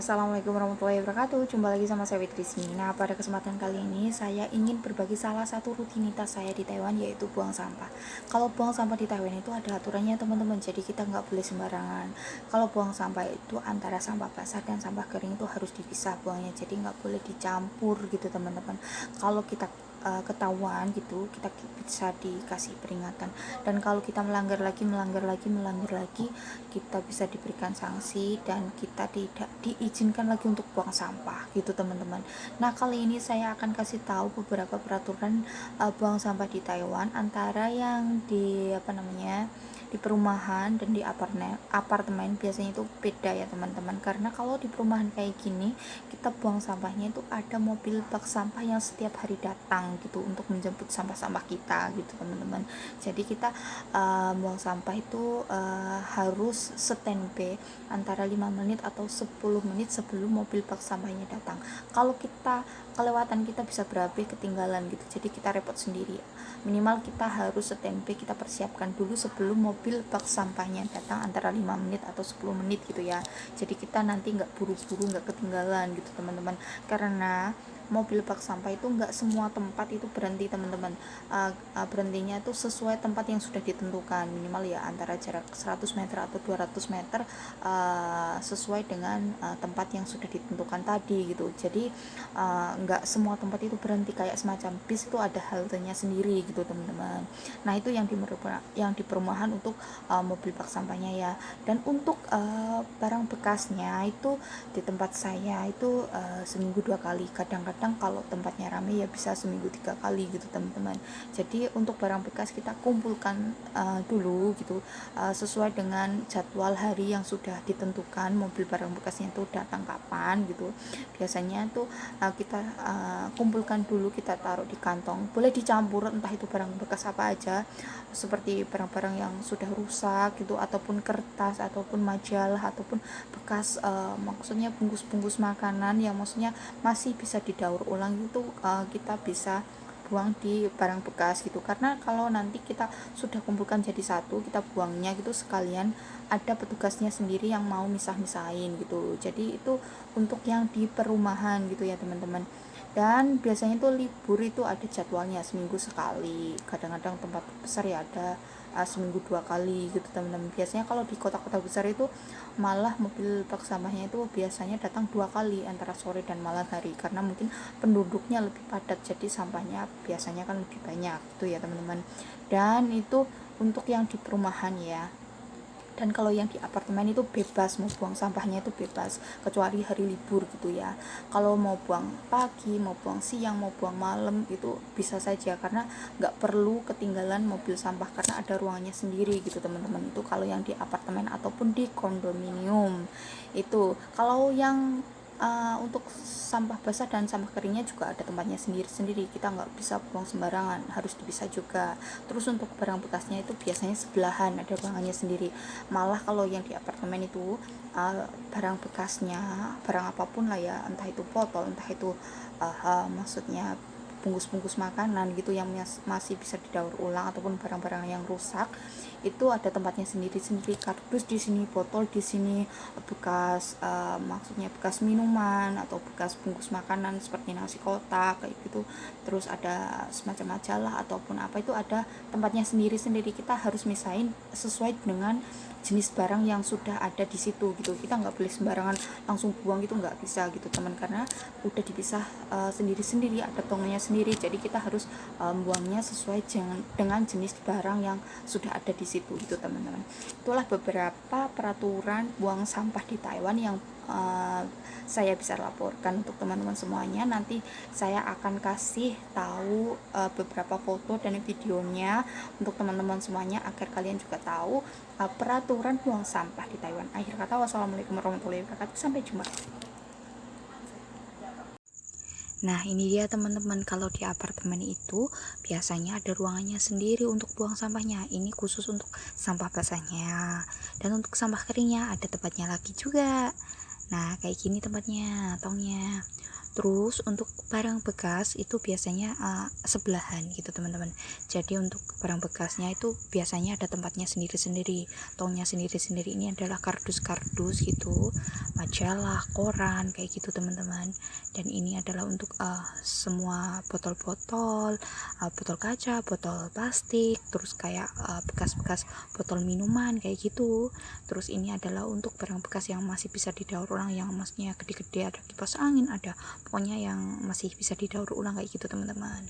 Assalamualaikum warahmatullahi wabarakatuh. Jumpa lagi sama saya Fitri sini. Nah, pada kesempatan kali ini saya ingin berbagi salah satu rutinitas saya di Taiwan, yaitu buang sampah. Kalau buang sampah di Taiwan itu ada aturannya teman-teman, jadi kita nggak boleh sembarangan. Kalau buang sampah itu antara sampah basah dan sampah kering itu harus dipisah buangnya, jadi nggak boleh dicampur gitu teman-teman. Kalau kita ketahuan gitu, kita bisa dikasih peringatan, dan kalau kita melanggar lagi, kita bisa diberikan sanksi dan kita tidak diizinkan lagi untuk buang sampah gitu teman-teman. Nah, kali ini saya akan kasih tahu beberapa peraturan buang sampah di Taiwan, antara yang di perumahan dan di apartemen biasanya itu beda ya teman-teman, karena kalau di perumahan kayak gini kita buang sampahnya itu ada mobil bak sampah yang setiap hari datang gitu untuk menjemput sampah-sampah kita gitu teman-teman. Jadi kita buang sampah itu harus standby antara 5 menit atau 10 menit sebelum mobil bak sampahnya datang. Kalau kita kelewatan, kita bisa berabe ketinggalan gitu, jadi kita repot sendiri. Minimal kita harus standby, kita persiapkan dulu sebelum mobil bak sampahnya datang antara 5 menit atau 10 menit gitu ya. Jadi kita nanti nggak buru-buru, nggak ketinggalan gitu teman-teman, karena mobil bak sampah itu nggak semua tempat itu berhenti teman-teman. Berhentinya itu sesuai tempat yang sudah ditentukan, minimal ya antara jarak 100 meter atau 200 meter, sesuai dengan tempat yang sudah ditentukan tadi gitu. Jadi nggak semua tempat itu berhenti, kayak semacam bis itu ada haltenya sendiri gitu teman-teman. Nah, itu yang di perumahan untuk mobil bak sampahnya ya. Dan untuk barang bekasnya itu di tempat saya itu seminggu 2 kali, kadang-kadang kalau tempatnya rame ya bisa seminggu 3 kali gitu teman-teman. Jadi untuk barang bekas kita kumpulkan dulu gitu, sesuai dengan jadwal hari yang sudah ditentukan, mobil barang bekasnya itu datang kapan gitu. Biasanya tuh kita kumpulkan dulu, kita taruh di kantong, boleh dicampur entah itu barang bekas apa aja, seperti barang-barang yang sudah rusak gitu, ataupun kertas, ataupun majalah, ataupun bekas maksudnya bungkus-bungkus makanan yang maksudnya masih bisa didaur ulang itu, kita bisa buang di barang bekas gitu. Karena kalau nanti kita sudah kumpulkan jadi satu, kita buangnya gitu sekalian, ada petugasnya sendiri yang mau misah-misahin gitu. Jadi itu untuk yang di perumahan gitu ya teman-teman. Dan biasanya itu libur itu ada jadwalnya seminggu sekali, kadang-kadang tempat besar ya ada seminggu 2 kali gitu teman-teman. Biasanya kalau di kota-kota besar itu malah mobil bak sampahnya itu biasanya datang 2 kali antara sore dan malam hari, karena mungkin penduduknya lebih padat, jadi sampahnya biasanya kan lebih banyak gitu ya teman-teman. Dan itu untuk yang di perumahan ya. Dan kalau yang di apartemen itu bebas, mau buang sampahnya itu bebas, kecuali hari libur gitu ya. Kalau mau buang pagi, mau buang siang, mau buang malam itu bisa saja, karena nggak perlu ketinggalan mobil sampah, karena ada ruangannya sendiri gitu teman-teman. Itu kalau yang di apartemen ataupun di kondominium. Itu kalau yang untuk sampah basah dan sampah keringnya juga ada tempatnya sendiri-sendiri, kita nggak bisa buang sembarangan, harus dipisah juga. Terus untuk barang bekasnya itu biasanya sebelahan, ada ruangannya sendiri. Malah kalau yang di apartemen itu barang bekasnya, barang apapun lah ya, entah itu botol, entah itu maksudnya bungkus-bungkus makanan gitu yang masih bisa didaur ulang, ataupun barang-barang yang rusak, itu ada tempatnya sendiri-sendiri. Kardus di sini, botol di sini, bekas maksudnya bekas minuman atau bekas bungkus makanan seperti nasi kotak kayak gitu, terus ada semacam majalah ataupun apa, itu ada tempatnya sendiri-sendiri. Kita harus misahin sesuai dengan jenis barang yang sudah ada di situ gitu. Kita nggak boleh sembarangan langsung buang gitu, nggak bisa gitu teman, karena udah dipisah sendiri-sendiri, ada tongnya sendiri. Jadi kita harus buangnya sesuai dengan jenis barang yang sudah ada di situ gitu teman-teman. Itulah beberapa peraturan buang sampah di Taiwan yang saya bisa laporkan untuk teman-teman semuanya. Nanti saya akan kasih tahu beberapa foto dan videonya untuk teman-teman semuanya, agar kalian juga tahu peraturan buang sampah di Taiwan. Akhir kata, wassalamualaikum warahmatullahi wabarakatuh, sampai jumpa. Nah, ini dia teman-teman, kalau di apartemen itu biasanya ada ruangannya sendiri untuk buang sampahnya. Ini khusus untuk sampah basahnya, dan untuk sampah keringnya ada tempatnya lagi juga. Nah, kayak gini tempatnya, tongnya. Terus untuk barang bekas itu biasanya sebelahan gitu teman-teman. Jadi untuk barang bekasnya itu biasanya ada tempatnya sendiri-sendiri, tongnya sendiri-sendiri. Ini adalah kardus-kardus gitu, majalah, koran kayak gitu teman-teman. Dan ini adalah untuk semua botol-botol, botol kaca, botol plastik, terus kayak bekas-bekas botol minuman kayak gitu. Terus ini adalah untuk barang bekas yang masih bisa didaur ulang, yang maksudnya gede-gede, ada kipas angin, ada pokoknya yang masih bisa didaur ulang kayak gitu teman-teman.